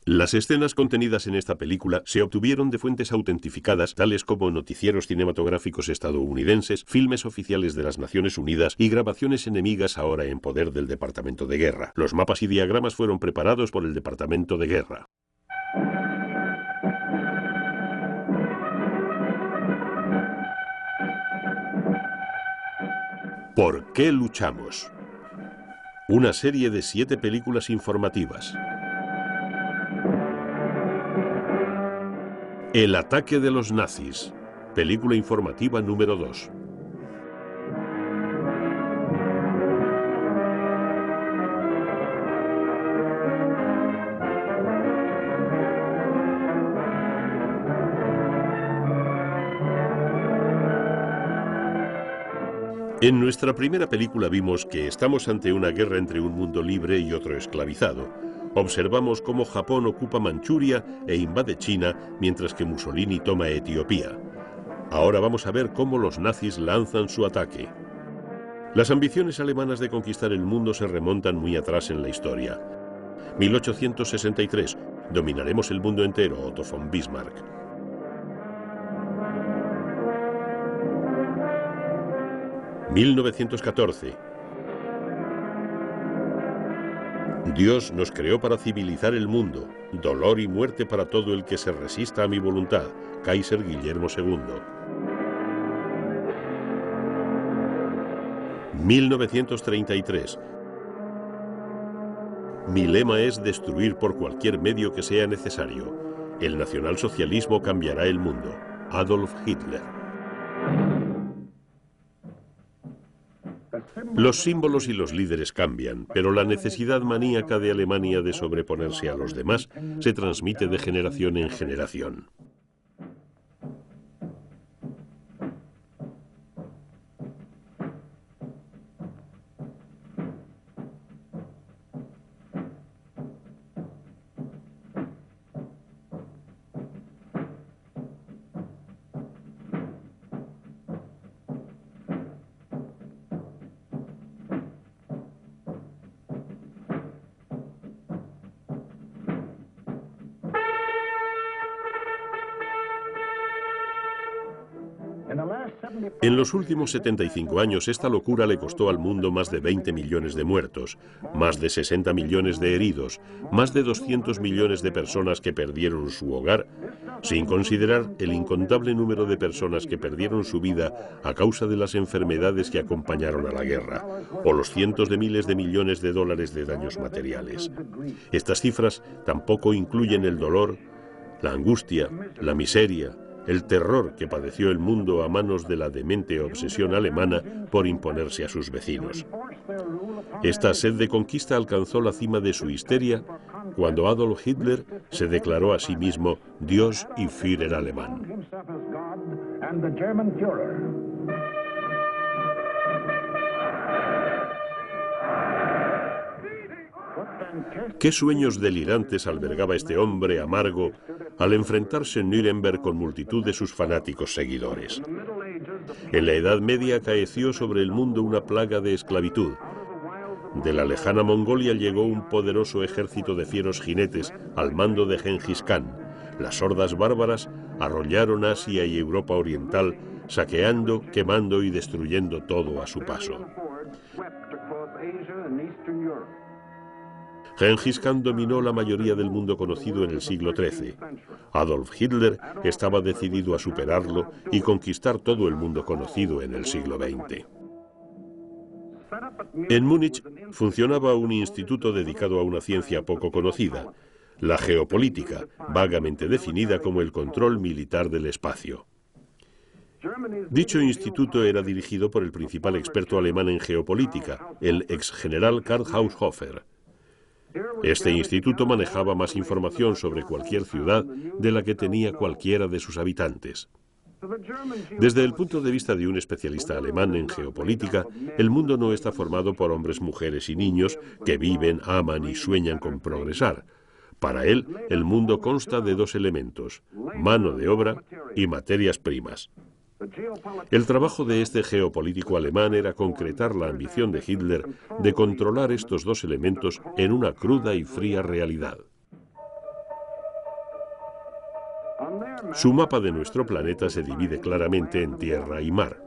Las escenas contenidas en esta película se obtuvieron de fuentes autentificadas, tales como noticieros cinematográficos estadounidenses, filmes oficiales de las Naciones Unidas y grabaciones enemigas ahora en poder del Departamento de Guerra. Los mapas y diagramas fueron preparados por el Departamento de Guerra. ¿Por qué luchamos? Una serie de 7 películas informativas. El ataque de los nazis, película informativa número 2. En nuestra primera película vimos que estamos ante una guerra entre un mundo libre y otro esclavizado. Observamos cómo Japón ocupa Manchuria e invade China, mientras que Mussolini toma Etiopía. Ahora vamos a ver cómo los nazis lanzan su ataque. Las ambiciones alemanas de conquistar el mundo se remontan muy atrás en la historia. 1863. Dominaremos el mundo entero, Otto von Bismarck. 1914. Dios nos creó para civilizar el mundo. Dolor y muerte para todo el que se resista a mi voluntad. Kaiser Guillermo II. 1933. Mi lema es destruir por cualquier medio que sea necesario. El nacionalsocialismo cambiará el mundo. Adolf Hitler. Los símbolos y los líderes cambian, pero la necesidad maníaca de Alemania de sobreponerse a los demás se transmite de generación en generación. En los últimos 75 años, esta locura le costó al mundo más de 20 millones de muertos, más de 60 millones de heridos, más de 200 millones de personas que perdieron su hogar, sin considerar el incontable número de personas que perdieron su vida a causa de las enfermedades que acompañaron a la guerra, o los cientos de miles de millones de dólares de daños materiales. Estas cifras tampoco incluyen el dolor, la angustia, la miseria, el terror que padeció el mundo a manos de la demente obsesión alemana por imponerse a sus vecinos. Esta sed de conquista alcanzó la cima de su histeria cuando Adolf Hitler se declaró a sí mismo Dios y Führer alemán. ¿Qué sueños delirantes albergaba este hombre amargo al enfrentarse en Nuremberg con multitud de sus fanáticos seguidores? En la Edad Media acaeció sobre el mundo una plaga de esclavitud. De la lejana Mongolia llegó un poderoso ejército de fieros jinetes al mando de Gengis Khan. Las hordas bárbaras arrollaron Asia y Europa Oriental, saqueando, quemando y destruyendo todo a su paso. Gengis Khan dominó la mayoría del mundo conocido en el siglo XIII. Adolf Hitler estaba decidido a superarlo y conquistar todo el mundo conocido en el siglo XX. En Múnich funcionaba un instituto dedicado a una ciencia poco conocida, la geopolítica, vagamente definida como el control militar del espacio. Dicho instituto era dirigido por el principal experto alemán en geopolítica, el ex general Karl Haushofer. Este instituto manejaba más información sobre cualquier ciudad de la que tenía cualquiera de sus habitantes. Desde el punto de vista de un especialista alemán en geopolítica, el mundo no está formado por hombres, mujeres y niños que viven, aman y sueñan con progresar. Para él, el mundo consta de dos elementos: mano de obra y materias primas. El trabajo de este geopolítico alemán era concretar la ambición de Hitler de controlar estos dos elementos en una cruda y fría realidad. Su mapa de nuestro planeta se divide claramente en tierra y mar.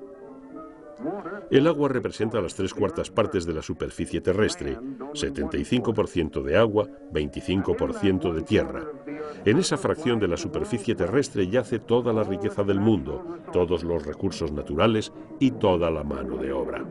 El agua representa las 3/4 partes de la superficie terrestre, 75% de agua, 25% de tierra. En esa fracción de la superficie terrestre yace toda la riqueza del mundo, todos los recursos naturales y toda la mano de obra.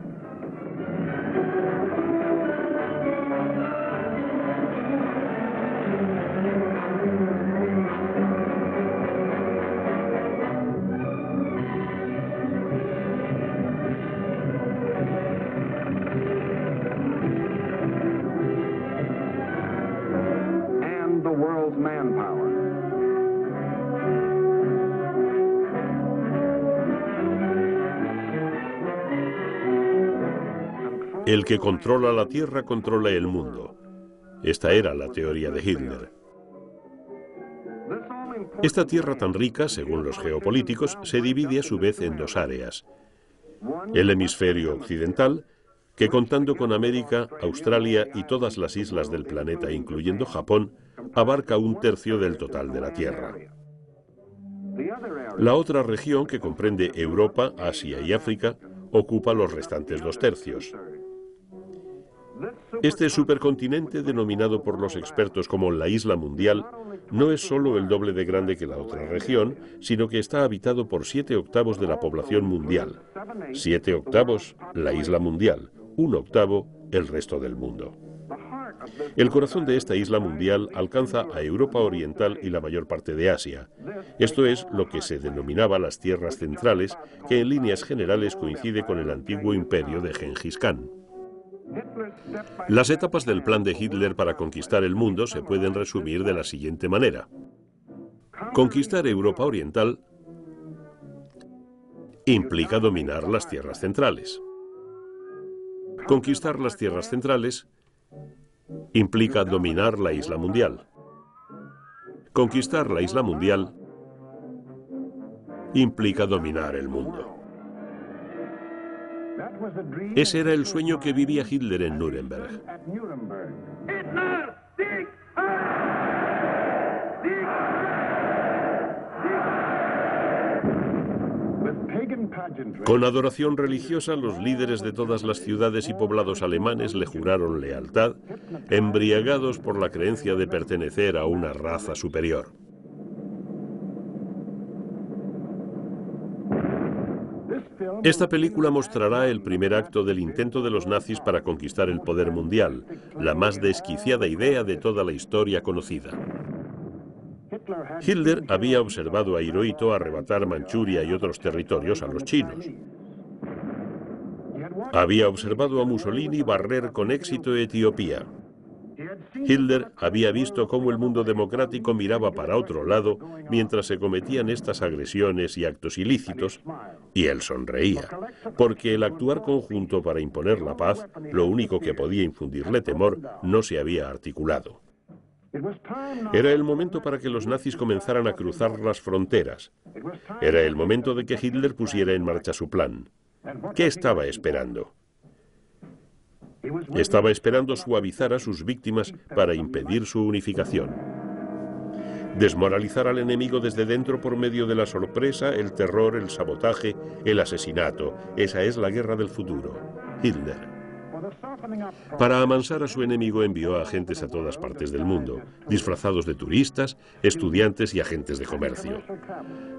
El que controla la tierra controla el mundo. Esta era la teoría de Hitler. Esta tierra tan rica, según los geopolíticos, se divide a su vez en dos áreas. El hemisferio occidental, que contando con América, Australia y todas las islas del planeta, incluyendo Japón, abarca 1/3 del total de la Tierra. La otra región, que comprende Europa, Asia y África, ocupa los restantes 2/3. Este supercontinente, denominado por los expertos como la isla mundial, no es solo el doble de grande que la otra región, sino que está habitado por 7/8 de la población mundial. 7/8, la isla mundial, 1/8, el resto del mundo. El corazón de esta isla mundial alcanza a Europa Oriental y la mayor parte de Asia. Esto es lo que se denominaba las tierras centrales, que en líneas generales coincide con el antiguo imperio de Gengis Khan. Las etapas del plan de Hitler para conquistar el mundo se pueden resumir de la siguiente manera. Conquistar Europa Oriental implica dominar las tierras centrales. Conquistar las tierras centrales implica dominar la isla mundial. Conquistar la isla mundial implica dominar el mundo. Ese era el sueño que vivía Hitler en Nuremberg. Con adoración religiosa, los líderes de todas las ciudades y poblados alemanes le juraron lealtad, embriagados por la creencia de pertenecer a una raza superior. Esta película mostrará el primer acto del intento de los nazis para conquistar el poder mundial, la más desquiciada idea de toda la historia conocida. Hitler había observado a Hirohito arrebatar Manchuria y otros territorios a los chinos. Había observado a Mussolini barrer con éxito Etiopía. Hitler había visto cómo el mundo democrático miraba para otro lado mientras se cometían estas agresiones y actos ilícitos, y él sonreía, porque el actuar conjunto para imponer la paz, lo único que podía infundirle temor, no se había articulado. Era el momento para que los nazis comenzaran a cruzar las fronteras. Era el momento de que Hitler pusiera en marcha su plan. ¿Qué estaba esperando? Estaba esperando suavizar a sus víctimas para impedir su unificación. Desmoralizar al enemigo desde dentro por medio de la sorpresa, el terror, el sabotaje, el asesinato. Esa es la guerra del futuro. Hitler. Para amansar a su enemigo envió a agentes a todas partes del mundo, disfrazados de turistas, estudiantes y agentes de comercio.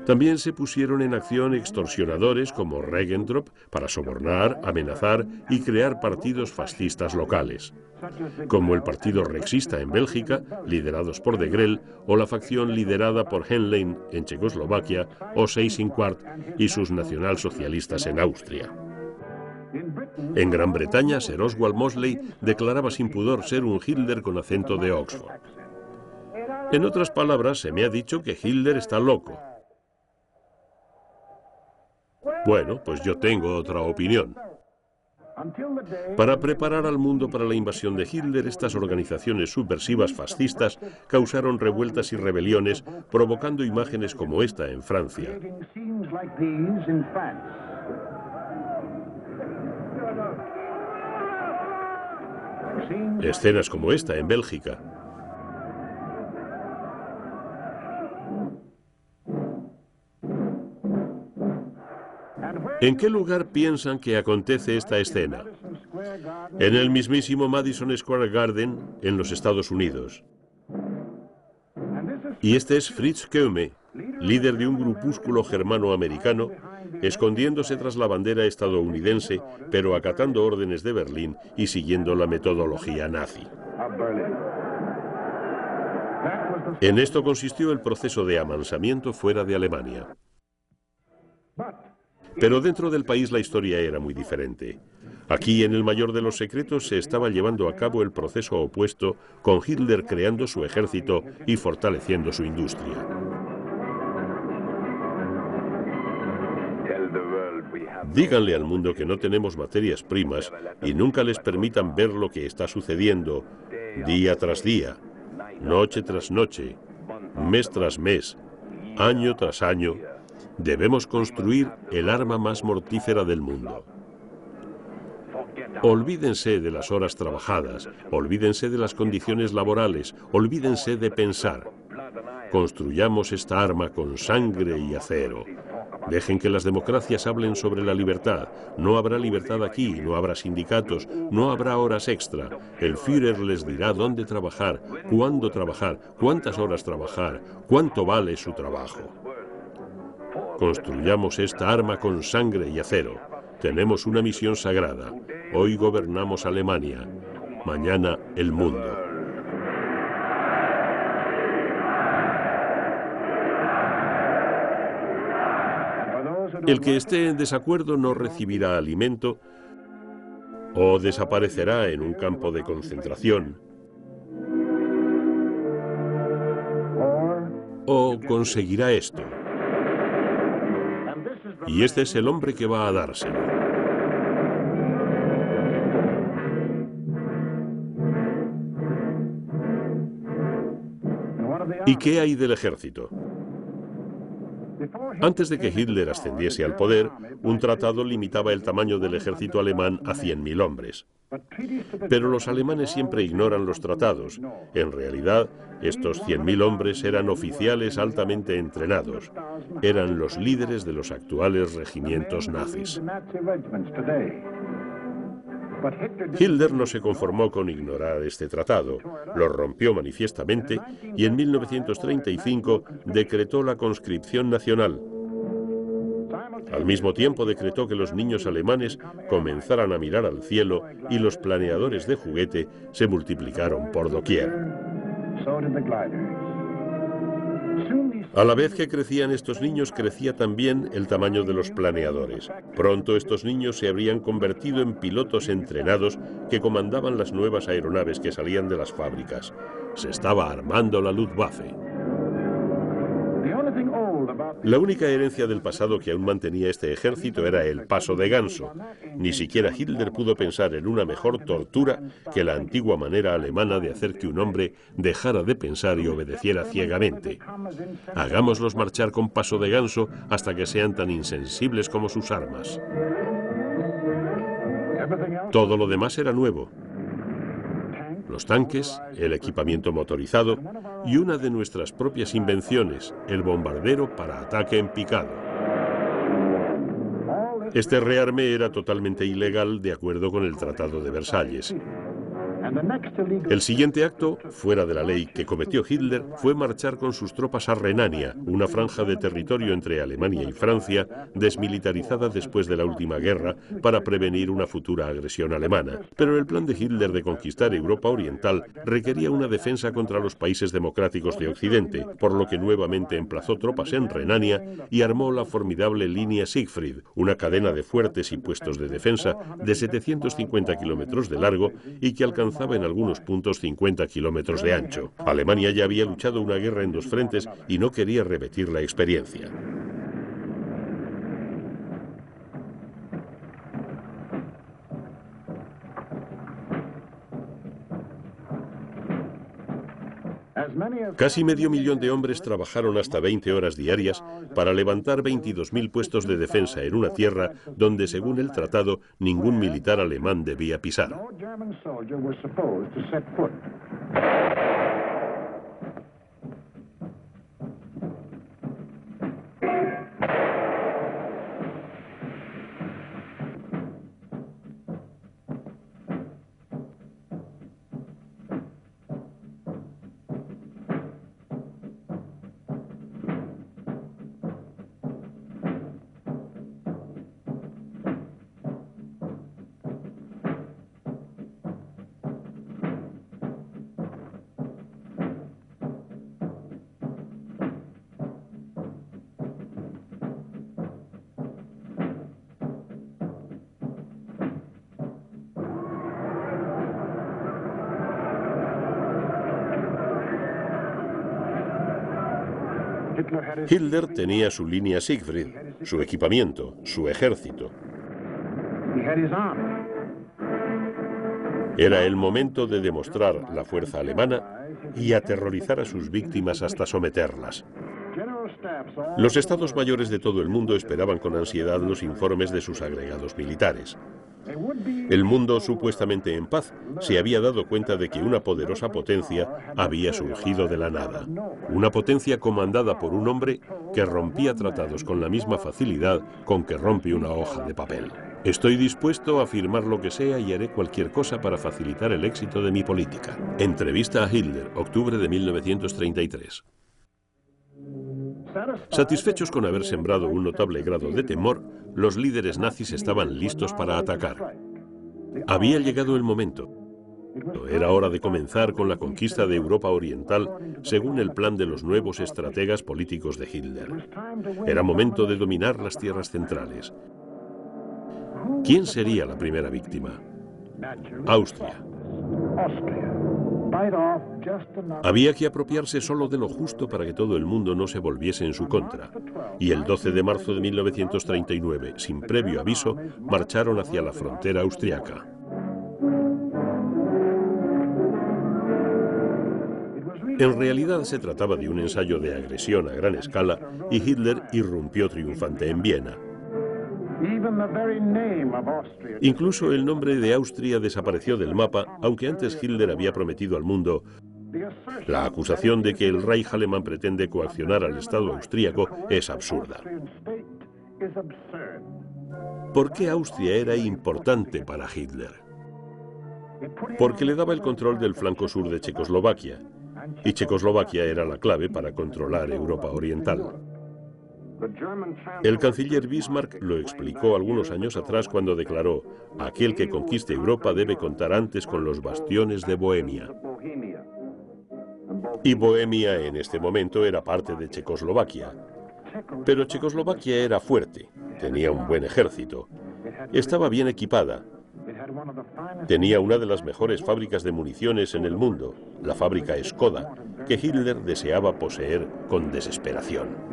También se pusieron en acción extorsionadores como Ribbentrop para sobornar, amenazar y crear partidos fascistas locales, como el partido rexista en Bélgica, liderados por de Grelle, o la facción liderada por Henlein en Checoslovaquia, o Seyss-Inquart y sus nacionalsocialistas en Austria. En Gran Bretaña, Sir Oswald Mosley declaraba sin pudor ser un Hitler con acento de Oxford. En otras palabras, se me ha dicho que Hitler está loco. Bueno, pues yo tengo otra opinión. Para preparar al mundo para la invasión de Hitler, estas organizaciones subversivas fascistas causaron revueltas y rebeliones, provocando imágenes como esta en Francia. Escenas como esta en Bélgica. ¿En qué lugar piensan que acontece esta escena? En el mismísimo Madison Square Garden, en los Estados Unidos. Y este es Fritz Keume, líder de un grupúsculo germano-americano, escondiéndose tras la bandera estadounidense, pero acatando órdenes de Berlín y siguiendo la metodología nazi. En esto consistió el proceso de amansamiento fuera de Alemania. Pero dentro del país la historia era muy diferente. Aquí, en el mayor de los secretos, se estaba llevando a cabo el proceso opuesto, con Hitler creando su ejército y fortaleciendo su industria. Díganle al mundo que no tenemos materias primas y nunca les permitan ver lo que está sucediendo día tras día, noche tras noche, mes tras mes, año tras año. Debemos construir el arma más mortífera del mundo. Olvídense de las horas trabajadas, olvídense de las condiciones laborales, olvídense de pensar. Construyamos esta arma con sangre y acero. Dejen que las democracias hablen sobre la libertad. No habrá libertad aquí, no habrá sindicatos, no habrá horas extra. El Führer les dirá dónde trabajar, cuándo trabajar, cuántas horas trabajar, cuánto vale su trabajo. Construyamos esta arma con sangre y acero. Tenemos una misión sagrada. Hoy gobernamos Alemania, mañana el mundo. El que esté en desacuerdo no recibirá alimento o desaparecerá en un campo de concentración o conseguirá esto. Y este es el hombre que va a dárselo. ¿Y qué hay del ejército? Antes de que Hitler ascendiese al poder, un tratado limitaba el tamaño del ejército alemán a 100.000 hombres. Pero los alemanes siempre ignoran los tratados. En realidad, estos 100.000 hombres eran oficiales altamente entrenados. Eran los líderes de los actuales regimientos nazis. Hitler no se conformó con ignorar este tratado, lo rompió manifiestamente y en 1935 decretó la conscripción nacional. Al mismo tiempo decretó que los niños alemanes comenzaran a mirar al cielo y los planeadores de juguete se multiplicaron por doquier. A la vez que crecían estos niños, crecía también el tamaño de los planeadores. Pronto estos niños se habrían convertido en pilotos entrenados que comandaban las nuevas aeronaves que salían de las fábricas. Se estaba armando la Luftwaffe. La única herencia del pasado que aún mantenía este ejército era el paso de ganso. Ni siquiera Hitler pudo pensar en una mejor tortura que la antigua manera alemana de hacer que un hombre dejara de pensar y obedeciera ciegamente. Hagámoslos marchar con paso de ganso hasta que sean tan insensibles como sus armas. Todo lo demás era nuevo. Los tanques, el equipamiento motorizado y una de nuestras propias invenciones, el bombardero para ataque en picado. Este rearme era totalmente ilegal de acuerdo con el Tratado de Versalles. El siguiente acto, fuera de la ley, que cometió Hitler fue marchar con sus tropas a Renania, una franja de territorio entre Alemania y Francia, desmilitarizada después de la última guerra, para prevenir una futura agresión alemana. Pero el plan de Hitler de conquistar Europa Oriental requería una defensa contra los países democráticos de Occidente, por lo que nuevamente emplazó tropas en Renania y armó la formidable línea Siegfried, una cadena de fuertes y puestos de defensa de 750 kilómetros de largo y que alcanzaba en algunos puntos 50 kilómetros de ancho. Alemania ya había luchado una guerra en dos frentes y no quería repetir la experiencia. Casi medio millón de hombres trabajaron hasta 20 horas diarias para levantar 22.000 puestos de defensa en una tierra donde, según el tratado, ningún militar alemán debía pisar. Hitler tenía su línea Siegfried, su equipamiento, su ejército. Era el momento de demostrar la fuerza alemana y aterrorizar a sus víctimas hasta someterlas. Los estados mayores de todo el mundo esperaban con ansiedad los informes de sus agregados militares. El mundo supuestamente en paz se había dado cuenta de que una poderosa potencia había surgido de la nada. Una potencia comandada por un hombre que rompía tratados con la misma facilidad con que rompe una hoja de papel. Estoy dispuesto a firmar lo que sea y haré cualquier cosa para facilitar el éxito de mi política. Entrevista a Hitler, octubre de 1933. Satisfechos con haber sembrado un notable grado de temor, los líderes nazis estaban listos para atacar. Había llegado el momento. Era hora de comenzar con la conquista de Europa Oriental según el plan de los nuevos estrategas políticos de Hitler. Era momento de dominar las tierras centrales. ¿Quién sería la primera víctima? Austria. Había que apropiarse solo de lo justo para que todo el mundo no se volviese en su contra. Y el 12 de marzo de 1939, sin previo aviso, marcharon hacia la frontera austriaca. En realidad se trataba de un ensayo de agresión a gran escala y Hitler irrumpió triunfante en Viena. Incluso el nombre de Austria desapareció del mapa, aunque antes Hitler había prometido al mundo: la acusación de que el Reich alemán pretende coaccionar al Estado austríaco es absurda. ¿Por qué Austria era importante para Hitler? Porque le daba el control del flanco sur de Checoslovaquia, y Checoslovaquia era la clave para controlar Europa Oriental. El canciller Bismarck lo explicó algunos años atrás cuando declaró: aquel que conquiste Europa debe contar antes con los bastiones de Bohemia. Y Bohemia en este momento era parte de Checoslovaquia. Pero Checoslovaquia era fuerte, tenía un buen ejército, estaba bien equipada, tenía una de las mejores fábricas de municiones en el mundo, la fábrica Skoda, que Hitler deseaba poseer con desesperación.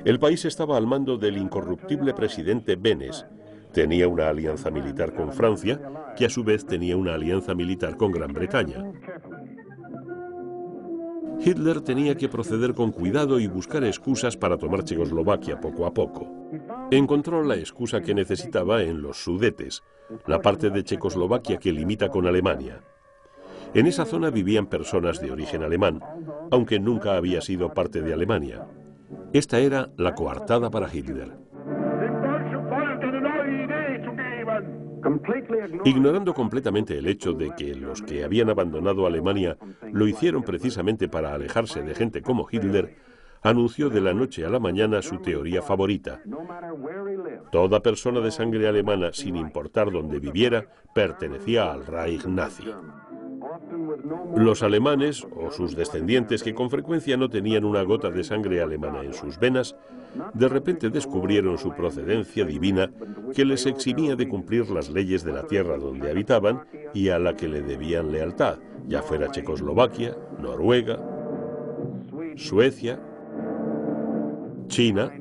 El país estaba al mando del incorruptible presidente Beneš. Tenía una alianza militar con Francia, que a su vez tenía una alianza militar con Gran Bretaña. Hitler tenía que proceder con cuidado y buscar excusas para tomar Checoslovaquia poco a poco. Encontró la excusa que necesitaba en los Sudetes, la parte de Checoslovaquia que limita con Alemania. En esa zona vivían personas de origen alemán, aunque nunca había sido parte de Alemania. Esta era la coartada para Hitler. Ignorando completamente el hecho de que los que habían abandonado Alemania lo hicieron precisamente para alejarse de gente como Hitler, anunció de la noche a la mañana su teoría favorita: toda persona de sangre alemana, sin importar dónde viviera, pertenecía al Reich nazi. Los alemanes, o sus descendientes, que con frecuencia no tenían una gota de sangre alemana en sus venas, de repente descubrieron su procedencia divina que les eximía de cumplir las leyes de la tierra donde habitaban y a la que le debían lealtad, ya fuera Checoslovaquia, Noruega, Suecia, China,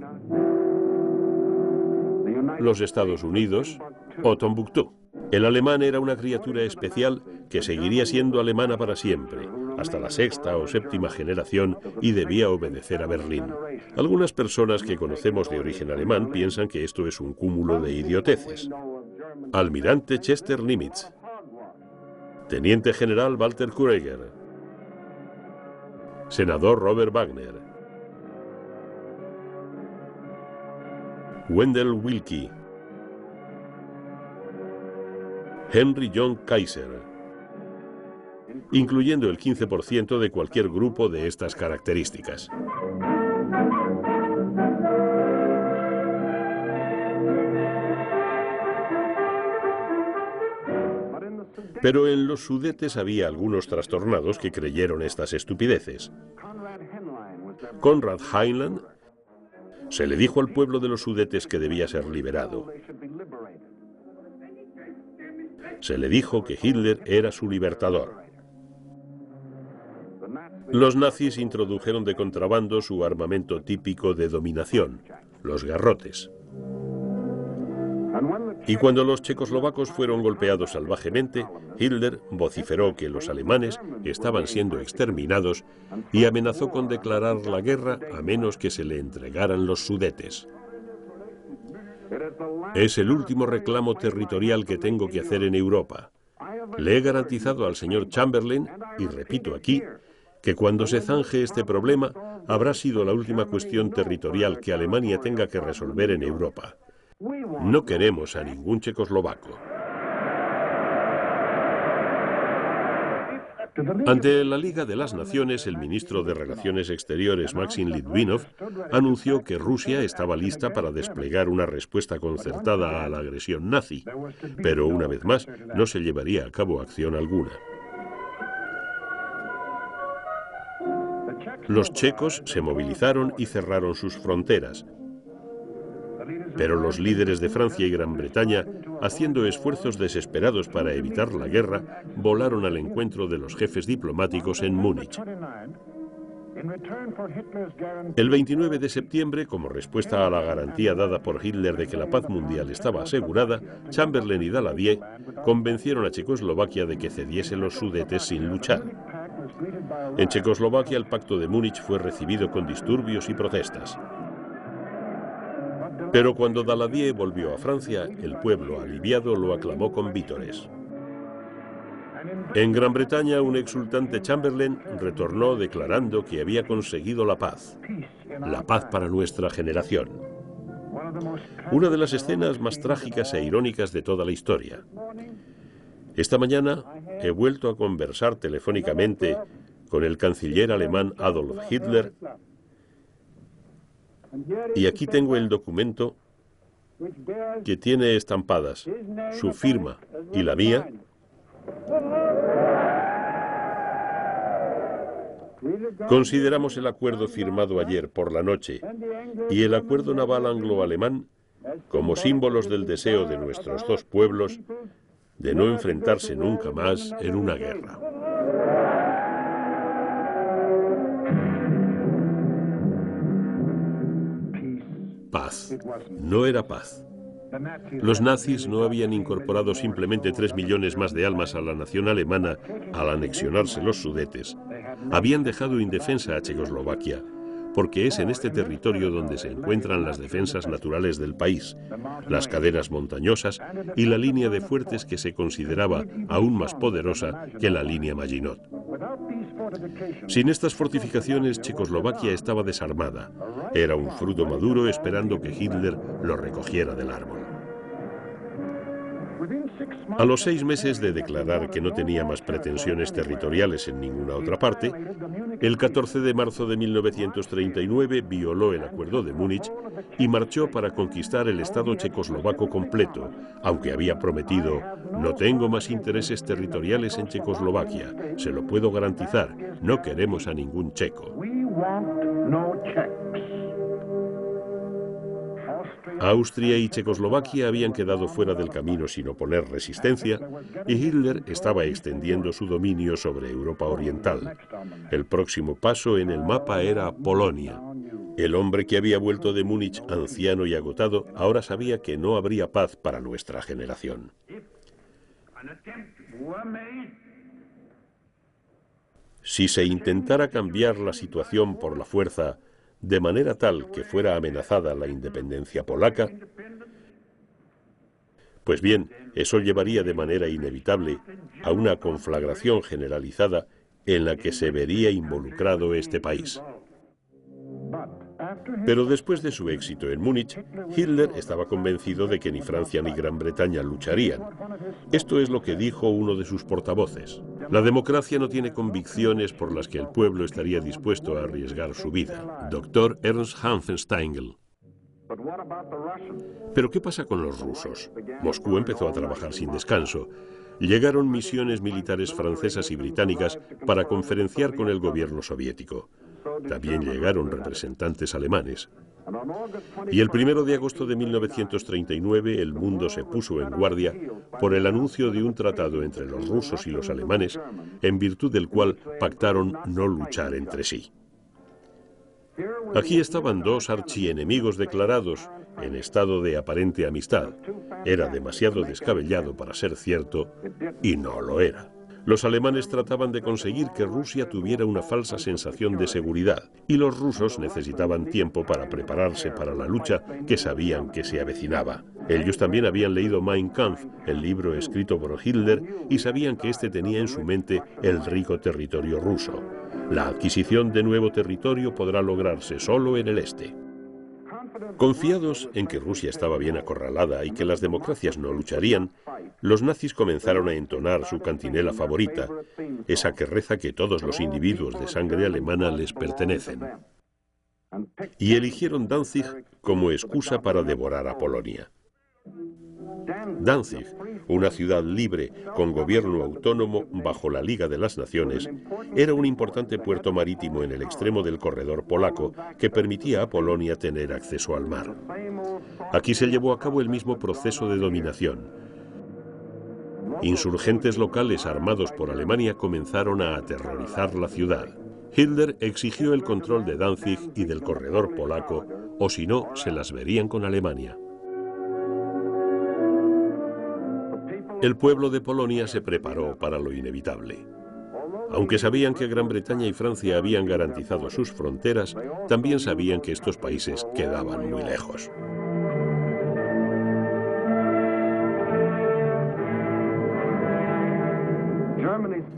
los Estados Unidos o Tombuctú. El alemán era una criatura especial que seguiría siendo alemana para siempre, hasta la sexta o séptima generación, y debía obedecer a Berlín. Algunas personas que conocemos de origen alemán piensan que esto es un cúmulo de idioteces. Almirante Chester Nimitz, Teniente General Walter Kreuger, Senador Robert Wagner, Wendell Willkie, Henry John Kaiser, incluyendo el 15% de cualquier grupo de estas características. Pero en los Sudetes había algunos trastornados que creyeron estas estupideces. Konrad Heinlein se le dijo al pueblo de los Sudetes que debía ser liberado. Se le dijo que Hitler era su libertador. Los nazis introdujeron de contrabando su armamento típico de dominación, los garrotes. Y cuando los checoslovacos fueron golpeados salvajemente, Hitler vociferó que los alemanes estaban siendo exterminados y amenazó con declarar la guerra a menos que se le entregaran los Sudetes. Es el último reclamo territorial que tengo que hacer en Europa. Le he garantizado al señor Chamberlain, y repito aquí, que cuando se zanje este problema, habrá sido la última cuestión territorial que Alemania tenga que resolver en Europa. No queremos a ningún checoslovaco. Ante la Liga de las Naciones, el ministro de Relaciones Exteriores, Maxim Litvinov, anunció que Rusia estaba lista para desplegar una respuesta concertada a la agresión nazi, pero una vez más no se llevaría a cabo acción alguna. Los checos se movilizaron y cerraron sus fronteras, pero los líderes de Francia y Gran Bretaña, haciendo esfuerzos desesperados para evitar la guerra, volaron al encuentro de los jefes diplomáticos en Múnich. El 29 de septiembre, como respuesta a la garantía dada por Hitler de que la paz mundial estaba asegurada, Chamberlain y Daladier convencieron a Checoslovaquia de que cediese los Sudetes sin luchar. En Checoslovaquia, el Pacto de Múnich fue recibido con disturbios y protestas. Pero cuando Daladier volvió a Francia, el pueblo aliviado lo aclamó con vítores. En Gran Bretaña, un exultante Chamberlain retornó declarando que había conseguido la paz para nuestra generación. Una de las escenas más trágicas e irónicas de toda la historia. Esta mañana he vuelto a conversar telefónicamente con el canciller alemán Adolf Hitler, y aquí tengo el documento que tiene estampadas su firma y la mía. Consideramos el acuerdo firmado ayer por la noche y el acuerdo naval anglo-alemán como símbolos del deseo de nuestros dos pueblos de no enfrentarse nunca más en una guerra. Paz. No era paz. Los nazis no habían incorporado simplemente 3 millones más de almas a la nación alemana al anexionarse los Sudetes. Habían dejado indefensa a Checoslovaquia, porque es en este territorio donde se encuentran las defensas naturales del país, las cadenas montañosas y la línea de fuertes que se consideraba aún más poderosa que la línea Maginot. Sin estas fortificaciones, Checoslovaquia estaba desarmada. Era un fruto maduro esperando que Hitler lo recogiera del árbol. A los 6 meses de declarar que no tenía más pretensiones territoriales en ninguna otra parte, el 14 de marzo de 1939 violó el Acuerdo de Múnich y marchó para conquistar el Estado checoslovaco completo, aunque había prometido: no tengo más intereses territoriales en Checoslovaquia, se lo puedo garantizar, no queremos a ningún checo. Austria y Checoslovaquia habían quedado fuera del camino sin oponer resistencia, y Hitler estaba extendiendo su dominio sobre Europa Oriental. El próximo paso en el mapa era Polonia. El hombre que había vuelto de Múnich anciano y agotado ahora sabía que no habría paz para nuestra generación. Si se intentara cambiar la situación por la fuerza, de manera tal que fuera amenazada la independencia polaca, pues bien, eso llevaría de manera inevitable a una conflagración generalizada en la que se vería involucrado este país. Pero después de su éxito en Múnich, Hitler estaba convencido de que ni Francia ni Gran Bretaña lucharían. Esto es lo que dijo uno de sus portavoces. La democracia no tiene convicciones por las que el pueblo estaría dispuesto a arriesgar su vida. Dr. Ernst Hanfensteingl. ¿Pero qué pasa con los rusos? Moscú empezó a trabajar sin descanso. Llegaron misiones militares francesas y británicas para conferenciar con el gobierno soviético. También llegaron representantes alemanes. Y el 1 de agosto de 1939 el mundo se puso en guardia por el anuncio de un tratado entre los rusos y los alemanes, en virtud del cual pactaron no luchar entre sí. Aquí estaban dos archienemigos declarados en estado de aparente amistad. Era demasiado descabellado para ser cierto y no lo era. Los alemanes trataban de conseguir que Rusia tuviera una falsa sensación de seguridad y los rusos necesitaban tiempo para prepararse para la lucha que sabían que se avecinaba. Ellos también habían leído Mein Kampf, el libro escrito por Hitler, y sabían que éste tenía en su mente el rico territorio ruso. La adquisición de nuevo territorio podrá lograrse solo en el este. Confiados en que Rusia estaba bien acorralada y que las democracias no lucharían, los nazis comenzaron a entonar su cantinela favorita, esa que reza que todos los individuos de sangre alemana les pertenecen. Y eligieron Danzig como excusa para devorar a Polonia. Danzig, una ciudad libre con gobierno autónomo bajo la Liga de las Naciones, era un importante puerto marítimo en el extremo del corredor polaco que permitía a Polonia tener acceso al mar. Aquí se llevó a cabo el mismo proceso de dominación. Insurgentes locales armados por Alemania comenzaron a aterrorizar la ciudad. Hitler exigió el control de Danzig y del corredor polaco, o si no, se las verían con Alemania. El pueblo de Polonia se preparó para lo inevitable. Aunque sabían que Gran Bretaña y Francia habían garantizado sus fronteras, también sabían que estos países quedaban muy lejos.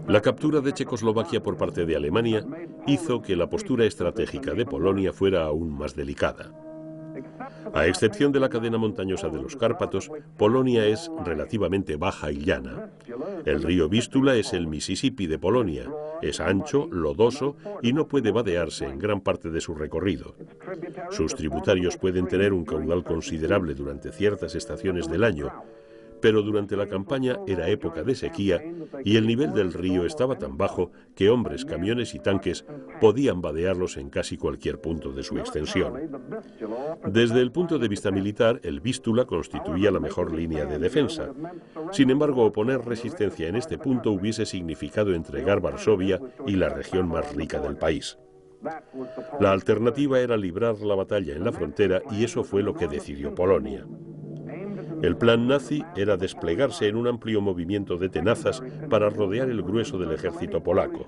La captura de Checoslovaquia por parte de Alemania hizo que la postura estratégica de Polonia fuera aún más delicada. A excepción de la cadena montañosa de los Cárpatos, Polonia es relativamente baja y llana. El río Vístula es el Mississippi de Polonia. Es ancho, lodoso y no puede vadearse en gran parte de su recorrido. Sus tributarios pueden tener un caudal considerable durante ciertas estaciones del año, pero durante la campaña era época de sequía y el nivel del río estaba tan bajo que hombres, camiones y tanques podían vadearlos en casi cualquier punto de su extensión. Desde el punto de vista militar, el Vístula constituía la mejor línea de defensa. Sin embargo, oponer resistencia en este punto hubiese significado entregar Varsovia y la región más rica del país. La alternativa era librar la batalla en la frontera y eso fue lo que decidió Polonia. El plan nazi era desplegarse en un amplio movimiento de tenazas para rodear el grueso del ejército polaco.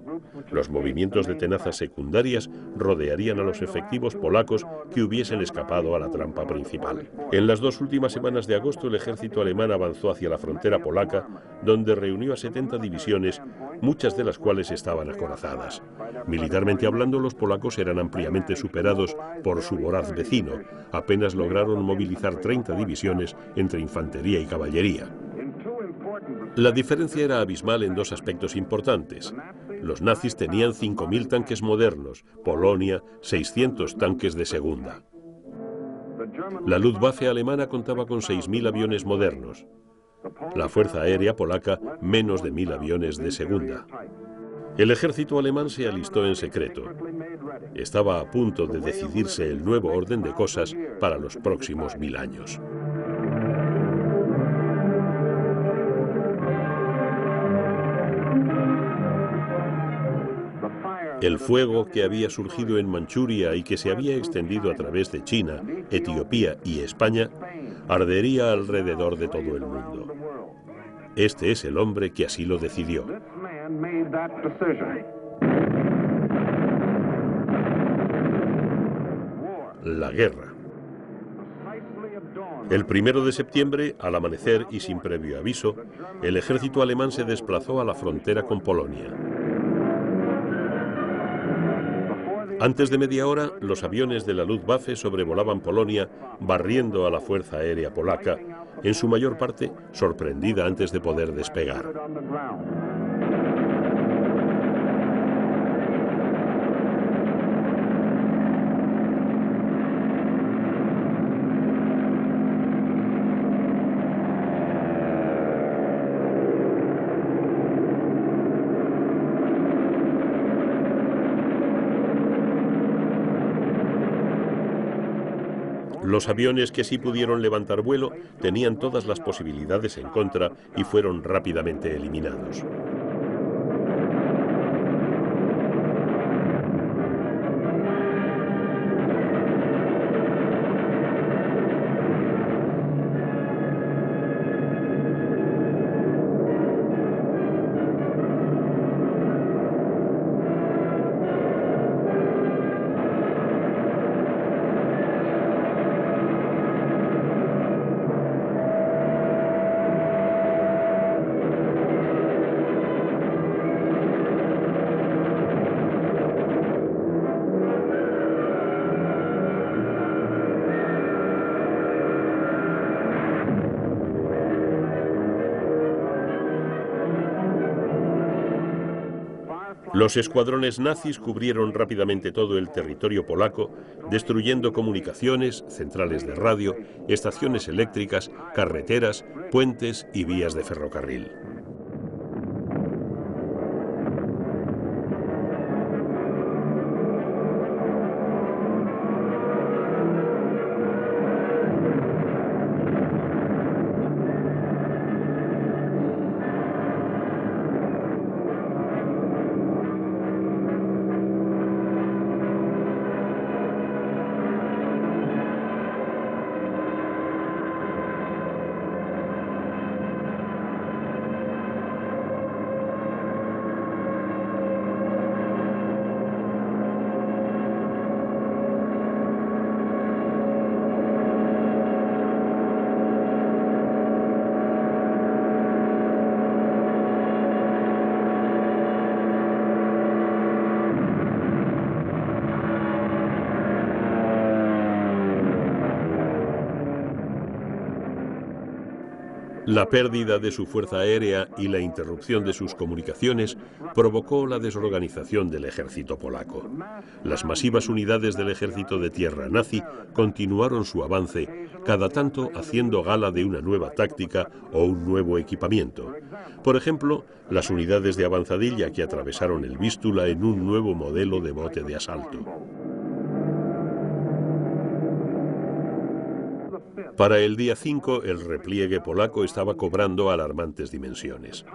Los movimientos de tenazas secundarias rodearían a los efectivos polacos que hubiesen escapado a la trampa principal. En las 2 últimas semanas de agosto, el ejército alemán avanzó hacia la frontera polaca, donde reunió a 70 divisiones, muchas de las cuales estaban acorazadas. Militarmente hablando, los polacos eran ampliamente superados por su voraz vecino. Apenas lograron movilizar 30 divisiones entre infantería y caballería. La diferencia era abismal en 2 aspectos importantes. Los nazis tenían 5.000 tanques modernos, Polonia 600 tanques de segunda. La Luftwaffe alemana contaba con 6.000 aviones modernos. La Fuerza Aérea polaca menos de 1.000 aviones de segunda. El ejército alemán se alistó en secreto. Estaba a punto de decidirse el nuevo orden de cosas para los próximos 1000 años. El fuego que había surgido en Manchuria y que se había extendido a través de China, Etiopía y España, ardería alrededor de todo el mundo. Este es el hombre que así lo decidió. La guerra. El 1 de septiembre, al amanecer y sin previo aviso, el ejército alemán se desplazó a la frontera con Polonia. Antes de media hora, los aviones de la Luftwaffe sobrevolaban Polonia, barriendo a la Fuerza Aérea polaca, en su mayor parte sorprendida antes de poder despegar. Los aviones que sí pudieron levantar vuelo tenían todas las posibilidades en contra y fueron rápidamente eliminados. Los escuadrones nazis cubrieron rápidamente todo el territorio polaco, destruyendo comunicaciones, centrales de radio, estaciones eléctricas, carreteras, puentes y vías de ferrocarril. La pérdida de su fuerza aérea y la interrupción de sus comunicaciones provocó la desorganización del ejército polaco. Las masivas unidades del ejército de tierra nazi continuaron su avance, cada tanto haciendo gala de una nueva táctica o un nuevo equipamiento. Por ejemplo, las unidades de avanzadilla que atravesaron el Vístula en un nuevo modelo de bote de asalto. Para el día 5, el repliegue polaco estaba cobrando alarmantes dimensiones.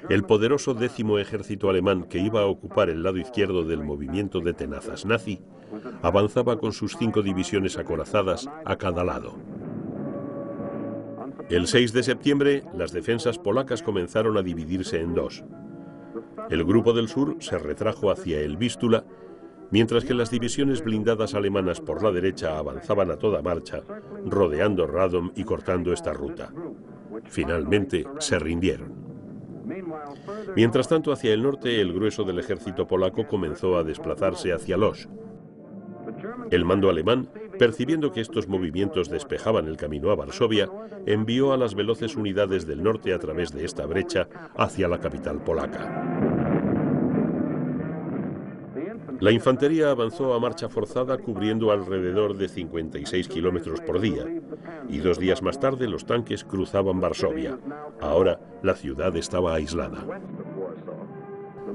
El poderoso 10º ejército alemán, que iba a ocupar el lado izquierdo del movimiento de tenazas nazi, avanzaba con sus 5 divisiones acorazadas a cada lado. El 6 de septiembre, las defensas polacas comenzaron a dividirse en dos. El grupo del sur se retrajo hacia el Vístula, mientras que las divisiones blindadas alemanas por la derecha avanzaban a toda marcha, rodeando Radom y cortando esta ruta. Finalmente se rindieron. Mientras tanto, hacia el norte, el grueso del ejército polaco comenzó a desplazarse hacia Lodz. El mando alemán, percibiendo que estos movimientos despejaban el camino a Varsovia, envió a las veloces unidades del norte a través de esta brecha hacia la capital polaca. La infantería avanzó a marcha forzada cubriendo alrededor de 56 kilómetros por día, y 2 días más tarde los tanques cruzaban Varsovia. Ahora la ciudad estaba aislada.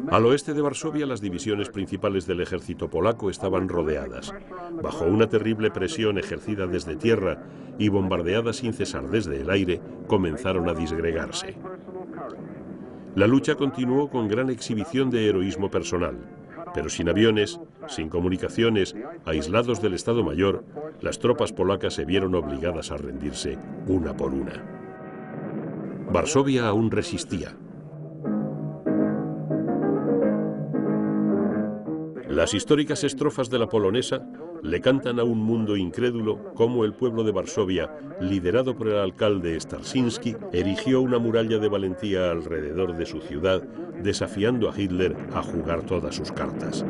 Al oeste de Varsovia, las divisiones principales del ejército polaco estaban rodeadas. Bajo una terrible presión ejercida desde tierra y bombardeadas sin cesar desde el aire, comenzaron a disgregarse. La lucha continuó con gran exhibición de heroísmo personal. Pero sin aviones, sin comunicaciones, aislados del Estado Mayor, las tropas polacas se vieron obligadas a rendirse una por una. Varsovia aún resistía. Las históricas estrofas de la polonesa le cantan a un mundo incrédulo cómo el pueblo de Varsovia, liderado por el alcalde Starzyński, erigió una muralla de valentía alrededor de su ciudad, desafiando a Hitler a jugar todas sus cartas.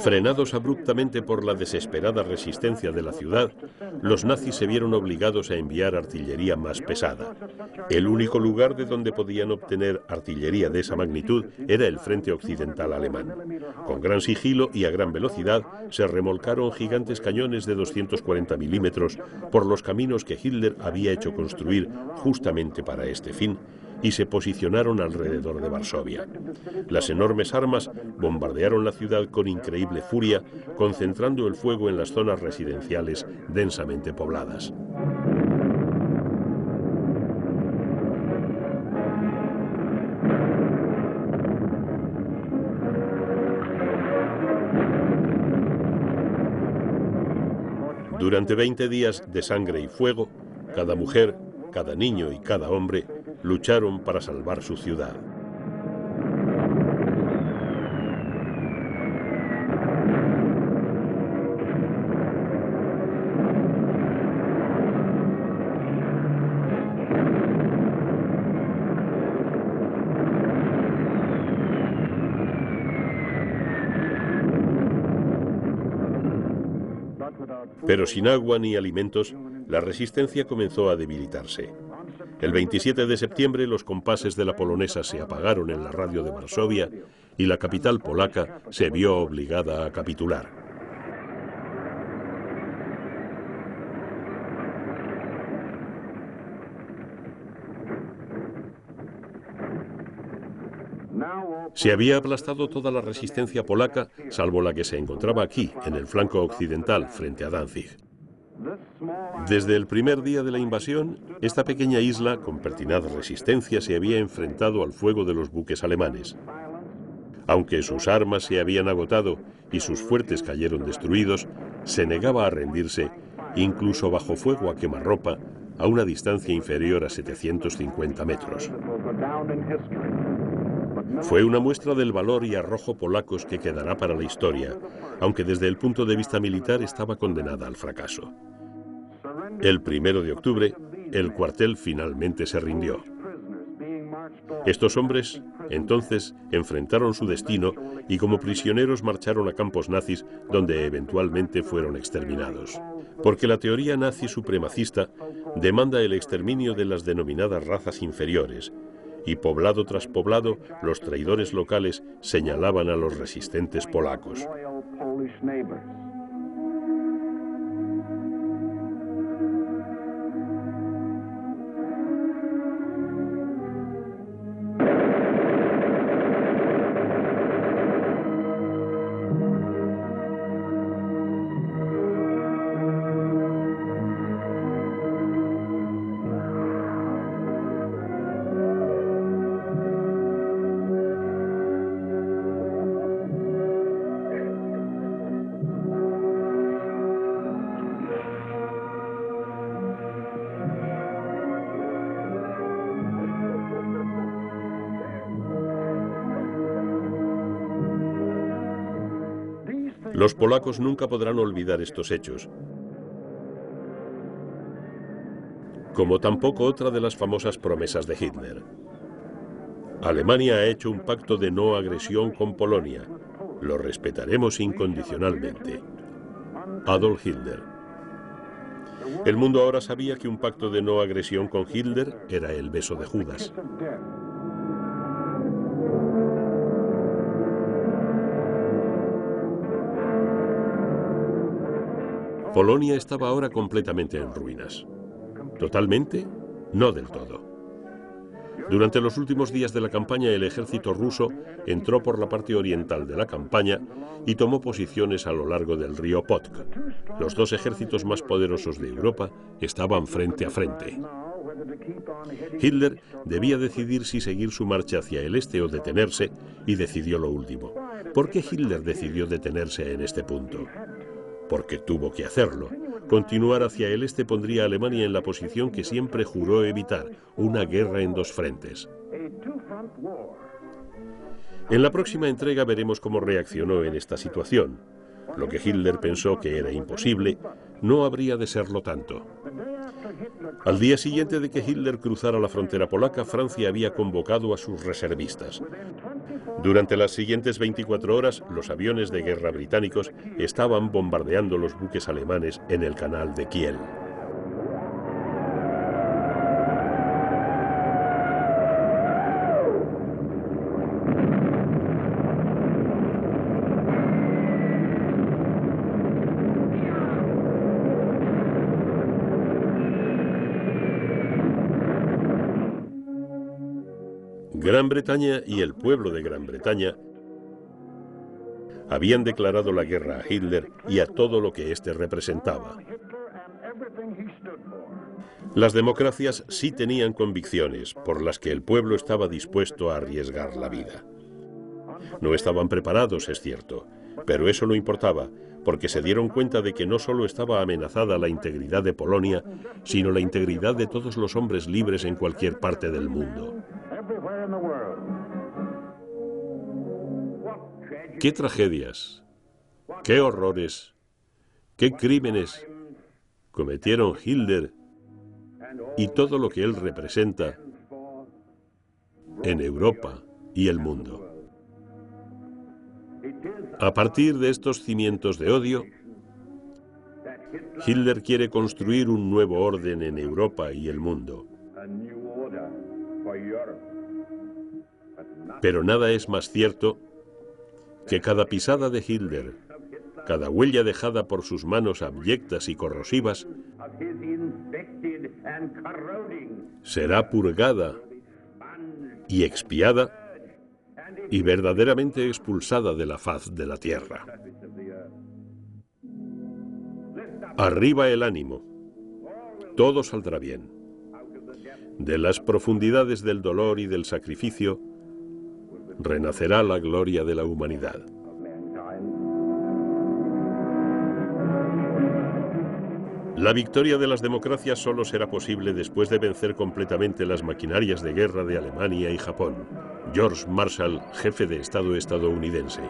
Frenados abruptamente por la desesperada resistencia de la ciudad, los nazis se vieron obligados a enviar artillería más pesada. El único lugar de donde podían obtener artillería de esa magnitud era el frente occidental alemán. Con gran sigilo y a gran velocidad se remolcaron gigantes cañones de 240 milímetros por los caminos que Hitler había hecho construir justamente para este fin, y se posicionaron alrededor de Varsovia. Las enormes armas bombardearon la ciudad con increíble furia, concentrando el fuego en las zonas residenciales densamente pobladas. Durante 20 días de sangre y fuego, cada mujer, cada niño y cada hombre lucharon para salvar su ciudad. Pero sin agua ni alimentos, la resistencia comenzó a debilitarse. El 27 de septiembre los compases de la polonesa se apagaron en la radio de Varsovia y la capital polaca se vio obligada a capitular. Se había aplastado toda la resistencia polaca, salvo la que se encontraba aquí, en el flanco occidental, frente a Danzig. Desde el primer día de la invasión, esta pequeña isla, con pertinaz resistencia, se había enfrentado al fuego de los buques alemanes. Aunque sus armas se habían agotado y sus fuertes cayeron destruidos, se negaba a rendirse, incluso bajo fuego a quemarropa, a una distancia inferior a 750 metros. Fue una muestra del valor y arrojo polacos que quedará para la historia, aunque desde el punto de vista militar estaba condenada al fracaso. El 1 de octubre, el cuartel finalmente se rindió. Estos hombres, entonces, enfrentaron su destino y como prisioneros marcharon a campos nazis donde eventualmente fueron exterminados. Porque la teoría nazi supremacista demanda el exterminio de las denominadas razas inferiores, y poblado tras poblado, los traidores locales señalaban a los resistentes polacos. Los polacos nunca podrán olvidar estos hechos, como tampoco otra de las famosas promesas de Hitler. Alemania ha hecho un pacto de no agresión con Polonia. Lo respetaremos incondicionalmente. Adolf Hitler. El mundo ahora sabía que un pacto de no agresión con Hitler era el beso de Judas. Polonia estaba ahora completamente en ruinas. ¿Totalmente? No del todo. Durante los últimos días de la campaña, el ejército ruso entró por la parte oriental de la campaña y tomó posiciones a lo largo del río Potk. Los dos ejércitos más poderosos de Europa estaban frente a frente. Hitler debía decidir si seguir su marcha hacia el este o detenerse, y decidió lo último. ¿Por qué Hitler decidió detenerse en este punto? Porque tuvo que hacerlo. Continuar hacia el este pondría a Alemania en la posición que siempre juró evitar, una guerra en dos frentes. En la próxima entrega veremos cómo reaccionó en esta situación. Lo que Hitler pensó que era imposible, no habría de serlo tanto. Al día siguiente de que Hitler cruzara la frontera polaca, Francia había convocado a sus reservistas. Durante las siguientes 24 horas, los aviones de guerra británicos estaban bombardeando los buques alemanes en el canal de Kiel. Gran Bretaña y el pueblo de Gran Bretaña habían declarado la guerra a Hitler y a todo lo que éste representaba. Las democracias sí tenían convicciones por las que el pueblo estaba dispuesto a arriesgar la vida. No estaban preparados, es cierto, pero eso no importaba, porque se dieron cuenta de que no solo estaba amenazada la integridad de Polonia, sino la integridad de todos los hombres libres en cualquier parte del mundo. ¡Qué tragedias! ¡Qué horrores! ¡Qué crímenes cometieron Hitler y todo lo que él representa en Europa y el mundo! A partir de estos cimientos de odio, Hitler quiere construir un nuevo orden en Europa y el mundo. Pero nada es más cierto que cada pisada de Hitler, cada huella dejada por sus manos abyectas y corrosivas, será purgada y expiada y verdaderamente expulsada de la faz de la tierra. Arriba el ánimo, todo saldrá bien. De las profundidades del dolor y del sacrificio, renacerá la gloria de la humanidad. La victoria de las democracias solo será posible después de vencer completamente las maquinarias de guerra de Alemania y Japón. George Marshall, jefe de Estado estadounidense.